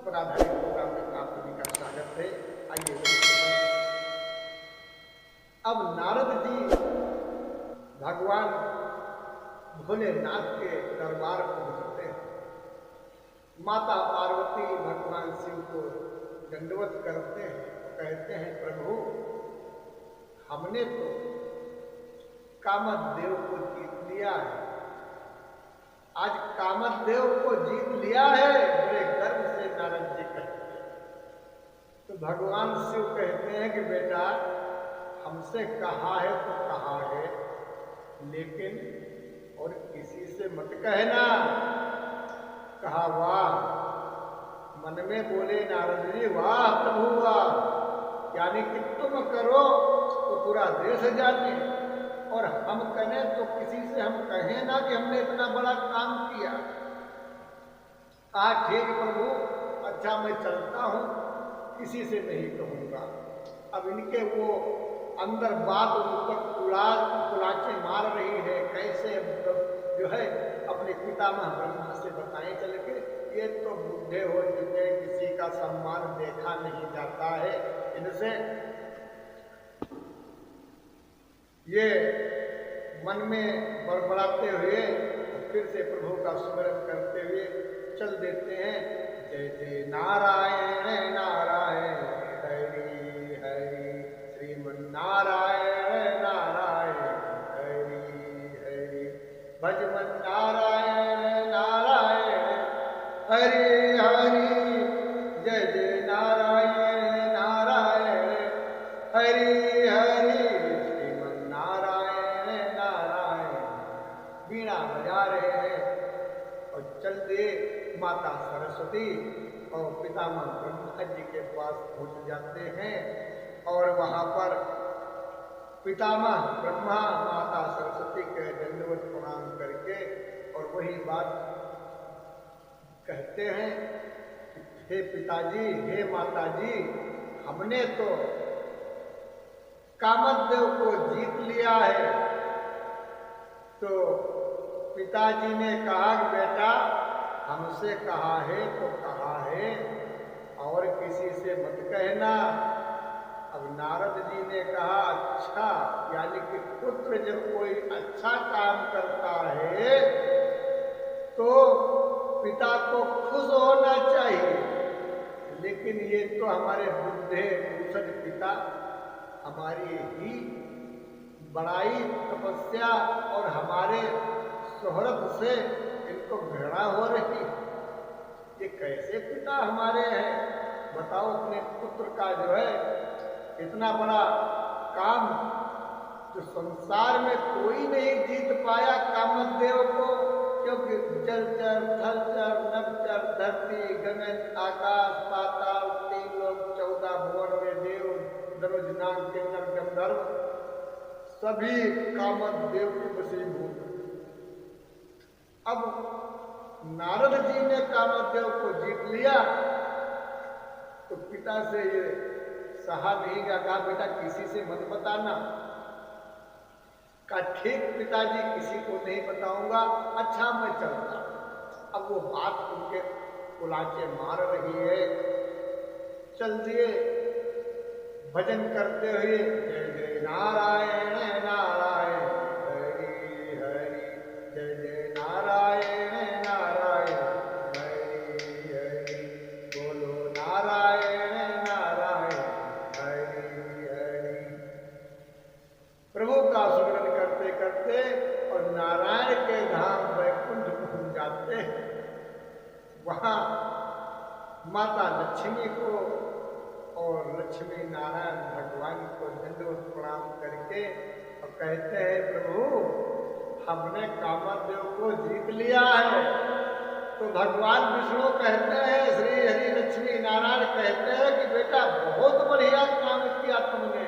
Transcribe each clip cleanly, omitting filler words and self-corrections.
पर आधारित प्रोग्राम में आप सभी का स्वागत है। आइए अब नारद जी भगवान भोलेनाथ के दरबार पहुंचते हैं। माता पार्वती भगवान शिव को दंडवत करते हैं और कहते हैं, प्रभु हमने तो कामदेव को जीत लिया है। आज कामदेव को जीत लिया है, बड़े गर्व से नारद जी कहते हैं। तो भगवान शिव कहते हैं कि बेटा हमसे कहा है तो कहा है, लेकिन और किसी से मत कहना। कहा वाह, मन में बोले नारद जी, वाह प्रभु वाह, यानी कि तुम करो तो पूरा देश जाने, और हम कहें तो किसी से हम कहें ना कि हमने इतना बड़ा काम किया। ठीक प्रभु, अच्छा मैं चलता हूं, किसी से नहीं कहूंगा। अब इनके वो अंदर बात ऊपर कुलाचे मार रही है, कैसे जो है अपने पितामह ब्रह्मा से बताएं चल के, ये तो बूढ़े हो चुके, किसी का सम्मान देखा नहीं जाता है। इनसे ये मन में बड़बड़ाते हुए फिर से प्रभु का स्मरण करते हुए चल देते हैं। जय जय नारायण नारायण हरि हरि, श्रीमन नारायण नारायण हरि हरि, भजमन नारायण नारायण हरि हरि, जय जय नारायण नारायण हरि हरि, वीणा बजा रहे हैं। और चल दे माता सरस्वती और पितामह ब्रह्मा जी के पास पहुंच जाते हैं। और वहां पर पितामह ब्रह्मा माता सरस्वती के दंडवत प्रणाम करके और वही बात कहते हैं, हे पिताजी, हे माताजी, हमने तो कामदेव को जीत लिया है। तो पिताजी ने कहा कि बेटा हमसे कहा है तो कहा है, और किसी से मत कहना। अब नारद जी ने कहा, अच्छा, यानी कि पुत्र जब कोई अच्छा काम करता है तो पिता को खुश होना चाहिए, लेकिन ये तो हमारे बुद्धे दूसरे पिता हमारी ही बड़ाई तपस्या और हमारे शोहरत से इनको घृणा हो रही। ये कैसे पिता हमारे हैं? बताओ, अपने पुत्र का जो है इतना बड़ा काम जो संसार में कोई नहीं जीत पाया कामदेव को, क्योंकि जलचर थलचर नभचर धरती गगन आकाश पाताल 3 लोक 14 भुवन में देव दनुज नाग किन्नर गंधर्व सभी कामदेव के वशीभूत। अब नारद जी ने कामदेव को जीत लिया तो पिता से ये सहा नहीं गया। कहा बेटा किसी से मत बताना। कहा ठीक पिताजी, किसी को नहीं बताऊंगा, अच्छा मैं चलता। अब वो बात उनके कुलाचे मार रही है। चल दिए भजन करते हुए, जय जय नारायण नारायण हरि हरि, जय जय नारायण नारायण हरि हरि, बोलो नारायण नारायण हरि हरि। प्रभु का स्मरण करते करते और नारायण के धाम वैकुंठ पहुंच जाते हैं। वहां माता लक्ष्मी को और लक्ष्मी नारायण भगवान को दंडवत प्रणाम करके और कहते हैं, प्रभु हमने कामदेव को जीत लिया है। तो भगवान विष्णु कहते हैं, श्री हरि लक्ष्मी नारायण कहते हैं कि बेटा बहुत बढ़िया काम किया तुमने।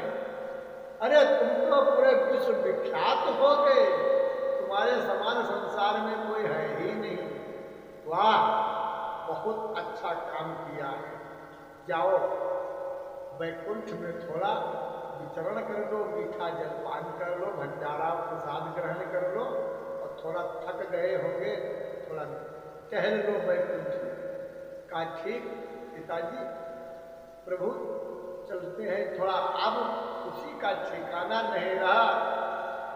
अरे तुम तो पूरे विश्व विख्यात हो गए, तुम्हारे समान संसार में कोई है ही नहीं। वाह, बहुत अच्छा काम किया है। जाओ वैकुंठ में थोड़ा विचरण कर लो, मीठा जलपान कर लो, भंडारा प्रसाद ग्रहण कर लो, और थोड़ा थक गए होंगे, थोड़ा टहल लो वैकुंठ में। का ठीक पिताजी प्रभु चलते हैं, थोड़ा अब खुशी का ठिकाना नहीं रहा।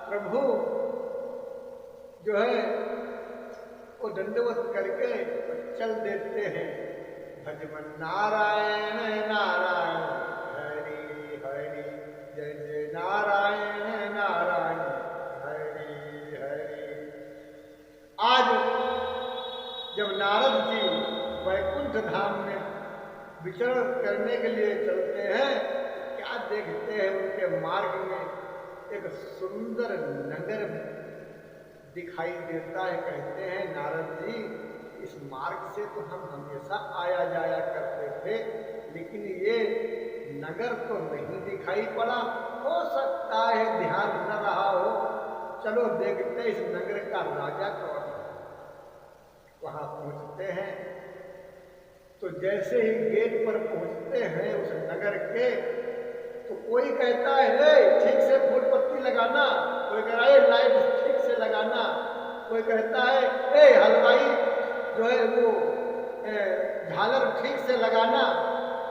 प्रभु जो है वो दंडवत करके चल देते हैं। भजमन नारायण नारायण हरि हरि, जय जय नारायण नारायण हरि हरि। आज जब नारद जी वैकुंठ धाम में विचरण करने के लिए चलते हैं, क्या देखते हैं उनके मार्ग में एक सुंदर नगर दिखाई देता है। कहते हैं नारद जी इस मार्ग से तो हम हमेशा आया जाया करते थे, लेकिन ये नगर तो नहीं दिखाई पड़ा। हो सकता है ध्यान न रहा हो, चलो देखते इस नगर का राजा कौन है। वहां पहुंचते हैं तो जैसे ही गेट पर पहुंचते हैं उस नगर के, तो कोई कहता है ठीक से फूल पत्ती लगाना, कोई कह रहा है लाइट ठीक से लगाना, कोई कहता है हलवाई जो है वो झालर ठीक से लगाना।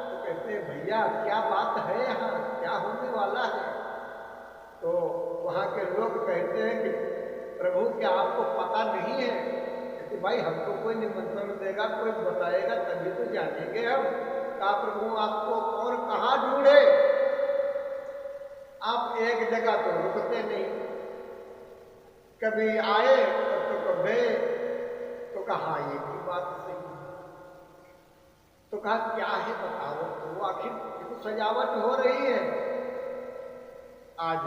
तो कहते हैं भैया क्या बात है, यहाँ क्या होने वाला है। तो वहाँ के लोग कहते हैं कि प्रभु क्या आपको पता नहीं है? कहते भाई हमको कोई निमंत्रण देगा, कोई बताएगा तभी तो जानेंगे हम। कहा प्रभु आपको और कहाँ ढूंढे, आप एक जगह तो रुकते नहीं, कभी आए तो कभी तो कहा ये की बात सही। तो कहा क्या है बताओ, तो आखिर तो सजावट हो रही है। आज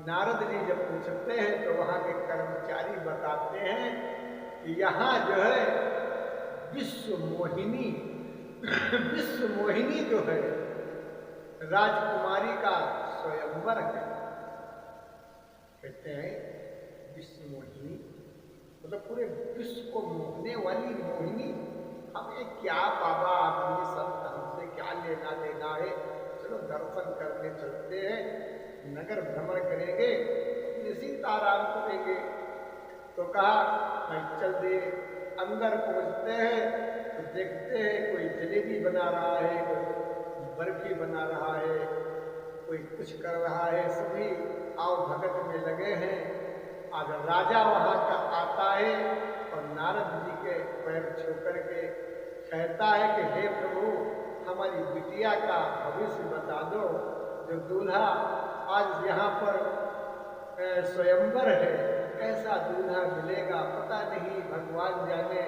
नारद जी जब पूछते हैं तो वहां के कर्मचारी बताते हैं कि यहाँ जो है विश्व मोहिनी विश्व मोहिनी जो है राजकुमारी का स्वयंवर है। कहते हैं विश्व मोहिनी मतलब पूरे विश्व को मोहने वाली मोहिनी। हमें क्या बाबा आदमी संत हमसे क्या लेना देना है, चलो दर्शन करने चलते हैं, नगर भ्रमण करेंगे, अपने सीताराम करेंगे। तो कहा भाई चल दे। अंदर पहुंचते हैं तो देखते हैं कोई जलेबी बना रहा है, कोई बर्फी बना रहा है, कोई कुछ कर रहा है, सभी आओ भगत में लगे हैं। आज राजा वहां का आता है और नारद जी के पैर छू करके कहता है कि हे प्रभु हमारी बिटिया का भविष्य बता दो, जो दूल्हा आज यहाँ पर स्वयंवर है, कैसा दूल्हा मिलेगा पता नहीं, भगवान जाने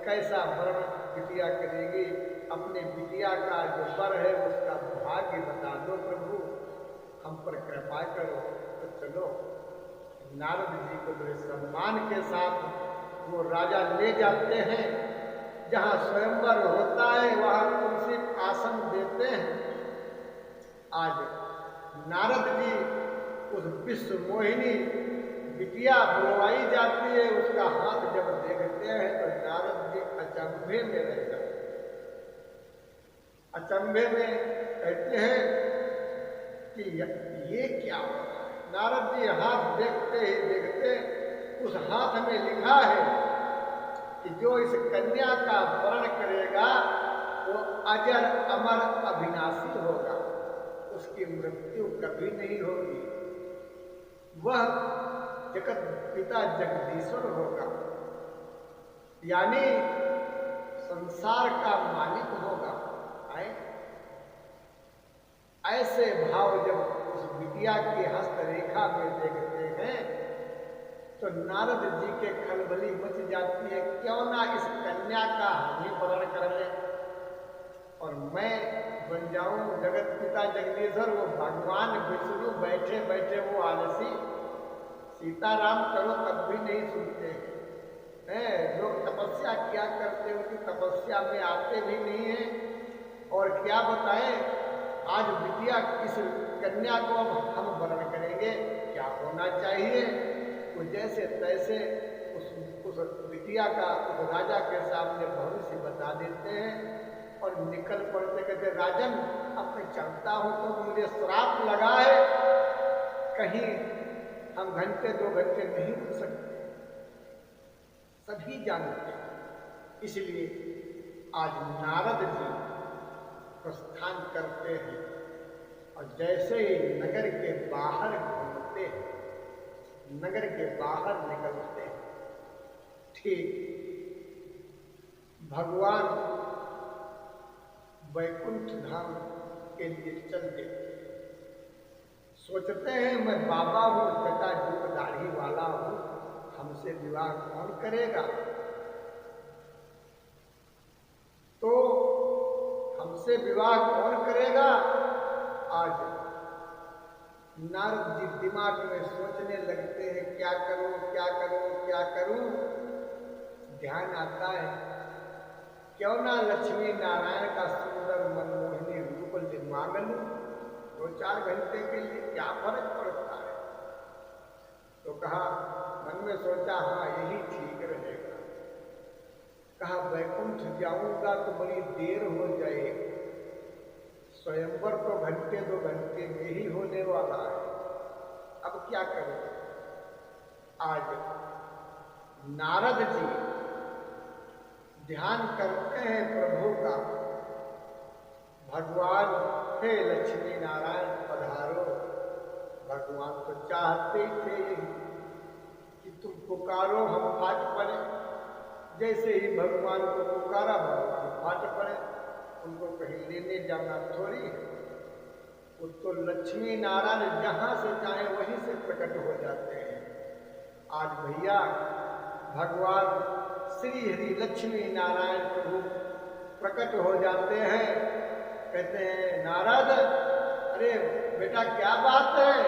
कैसा वर्ण बिटिया करेगी। अपने बिटिया का जो वर है उसका भाग्य बता दो प्रभु, हम पर कृपा करो। तो चलो नारद जी को बड़े सम्मान के साथ वो राजा ले जाते हैं, जहाँ स्वयंवर होता है वहाँ उनसे आसन देते हैं। आज नारद जी उस विश्व मोहिनी बिटिया बुलवाई जाती है, उसका हाथ जब देखते हैं तो नारद जी अचंभे में रह जाते हैं। अचंभे में कहते हैं कि ये क्या हो रहा है। नारद जी हाथ देखते ही देखते उस हाथ में लिखा है कि जो इस कन्या का वर्ण करेगा वो अजर अमर अविनाशी होगा, उसकी मृत्यु कभी नहीं होगी, वह जगत पिता जगदीश्वर होगा, यानी संसार का मालिक होगा। ऐसे भाव जब उस बिटिया की हस्तरेखा में देखते हैं तो नारद जी के खलबली मच जाती है, क्यों ना इस कन्या का हम ही वर्ण कर ले और मैं बन जाऊं जगत पिता जगदीश्वर। वो भगवान विष्णु बैठे बैठे वो आलसी सीताराम करो तब भी नहीं सुनते हैं। लोग तपस्या क्या करते हैं, उनकी तपस्या में आते भी नहीं है। और क्या बताएं, आज बिटिया इस कन्या को हम वर्ण करेंगे, क्या होना चाहिए। तो जैसे तैसे उस बिटिया का उस राजा के सामने भविष्य बता देते हैं और निकल पड़ते, कहते राजन अब मैं चलता हूँ तो मुझे श्राप लगा है, कहीं हम घंटे 2 घंटे नहीं रुक सकते। सभी जानते हैं, इसलिए आज नारद जी प्रस्थान करते हैं और जैसे ही नगर के बाहर घूमते हैं, नगर के बाहर निकलते हैं, ठीक भगवान वैकुंठ धाम के लिए चल देते। सोचते हैं मैं बाबा हूँ, जटाजूट दाढ़ी वाला हूँ, हमसे विवाह कौन करेगा? तो हमसे विवाह कौन करेगा? आज नारद जी दिमाग में सोचने लगते हैं क्या करूं, क्या करूं, क्या करूं। ध्यान आता है क्यों ना लक्ष्मी नारायण का सुंदर मनमोहिनी रूप मांग लूं, 2-4 घंटे के लिए क्या फर्क पड़ता है। तो कहा, मन में सोचा हाँ यही ठीक रहेगा। कहा वैकुंठ जाऊंगा तो बड़ी देर हो जाएगी, स्वयंवर तो घंटे 2 घंटे में ही होने वाला है, अब क्या करूं। आज नारद जी ध्यान करते हैं प्रभु का, भगवान हे लक्ष्मी नारायण पधारो। भगवान तो चाहते थे कि तुम पुकारो हम फाट पड़े। जैसे ही भगवान को पुकारा भगवान फाट पड़े, उनको कहीं लेने जाना थोड़ी है। वो तो लक्ष्मी नारायण जहां से चाहे वहीं से प्रकट हो जाते हैं। आज भैया भगवान श्री हरि लक्ष्मी नारायण प्रभु प्रकट हो जाते हैं। कहते हैं नारद, अरे बेटा क्या बात है?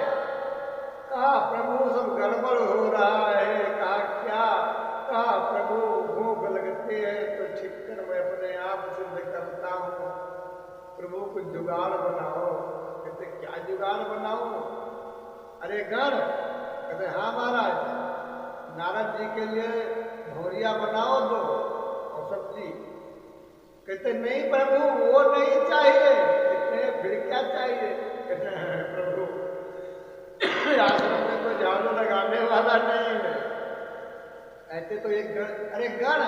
कहा प्रभु सब गड़बड़ हो रहा है। कहा क्या? कहा प्रभु भूख लगती है तो ठीक कर मैं अपने आप सिद्ध करता हूँ, प्रभु कुछ जुगाड़ बनाओ। कहते क्या जुगाड़ बनाओ? अरे गण। कहते हाँ महाराज, नारद जी के लिए भौरिया बनाओ दो और सब्जी। कहते नहीं प्रभु वो नहीं चाहिए। कहते फिर क्या चाहिए? कहते हैं प्रभु आश्रम में तो झाड़ू लगाने वाला नहीं है। ऐसे तो एक गण, अरे गण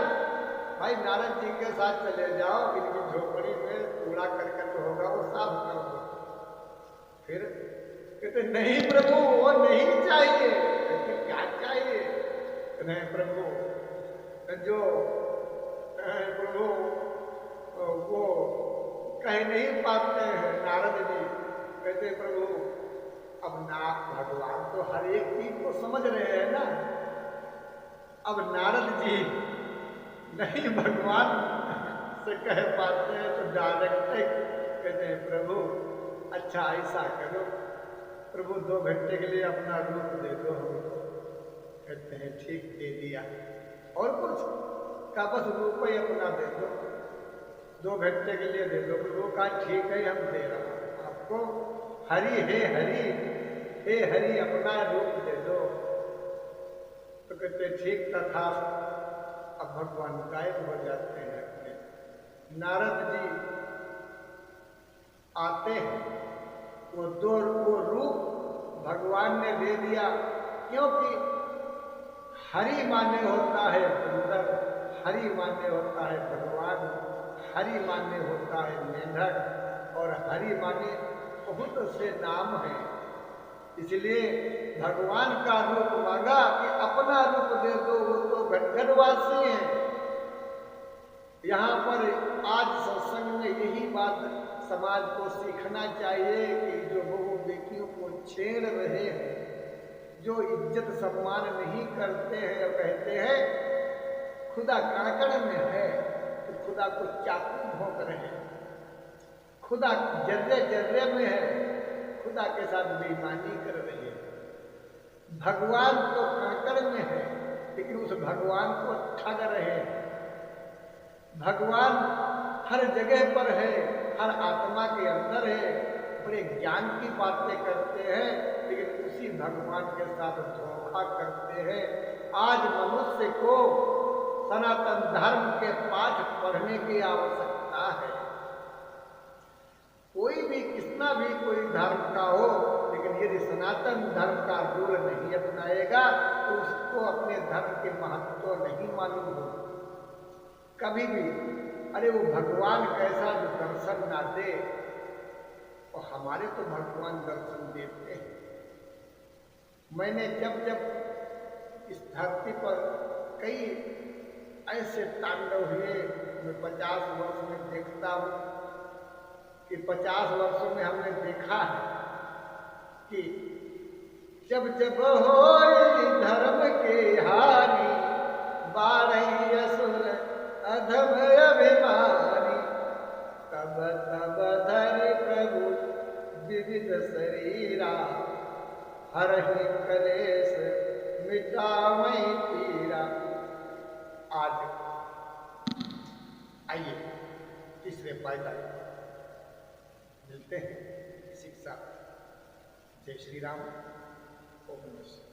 भाई नारद जी के साथ चले जाओ, इनकी झोपड़ी में कूड़ा करकट होगा वो साफ कर दो। फिर कहते नहीं प्रभु वो नहीं चाहिए। कहते क्या चाहिए? नहीं प्रभु जो प्रभु वो कह नहीं पाते हैं नारद जी। कहते प्रभु अब ना भगवान तो हर एक चीज को समझ रहे हैं ना। अब नारद जी नहीं भगवान से कह पाते हैं तो डायरेक्ट कहते हैं प्रभु अच्छा ऐसा करो, प्रभु 2 घंटे के लिए अपना रूप दे दो हमको। कहते हैं ठीक दे दिया। और कुछ का बस रूप ही अपना दे दो, 2 घंटे के लिए दे दो। प्रभु का ठीक है हम दे रहा हूं आपको, हरि हे हरि हे हरि अपना रूप दे दो। तो कहते ठीक तथा। अब भगवान गायब हो जाते हैं अपने। नारद जी आते हैं, वो रूप भगवान ने दे दिया, क्योंकि हरि माने होता है सुंदर, हरि माने होता है भगवान, हरि माने होता है मेंढक, और हरि माने बहुत से नाम हैं। इसलिए भगवान का रूप मांगा कि अपना रूप दे दो, वो तो घटघटवासी हैं। यहाँ पर आज सत्संग में यही बात समाज को सीखना चाहिए कि जो बहु बेटियों को छेड़ रहे हैं, जो इज्जत सम्मान नहीं करते हैं और कहते हैं खुदा काकड़ में है तो खुदा को चाकू भोंक रहे हैं, खुदा जर्रे जर्रे में है, खुदा के साथ बेईमानी कर रही है। भगवान तो काकड़ में है लेकिन उस भगवान को ठग रहे हैं। भगवान हर जगह पर है, हर आत्मा के अंदर है। बड़े ज्ञान की बातें करते हैं लेकिन उसी भगवान के साथ धोखा करते हैं। आज मनुष्य को सनातन धर्म के पाठ पढ़ने की आवश्यकता है। कोई भी कितना भी कोई धर्म का हो, लेकिन यदि सनातन धर्म का रूल नहीं अपनाएगा तो उसको अपने धर्म के महत्व नहीं मालूम हो। कभी भी अरे वो भगवान कैसा जो दर्शन ना दे, और हमारे तो भगवान दर्शन देते हैं। मैंने जब जब इस धरती पर कई ऐसे तांडव हुए, मैं 50 वर्ष में देखता हूँ कि 50 वर्षों में हमने देखा है कि जब जब होई धर्म के हानि, बाढ़ई असुर अधम अभिमानी, तब तब धरि प्रभु विविध शरीरा, हरहि कलेश मिटावै पीरा। आज आइए तीसरे पायदान मिलते हैं शिक्षा। जय श्री राम। ओम नमः शिवाय।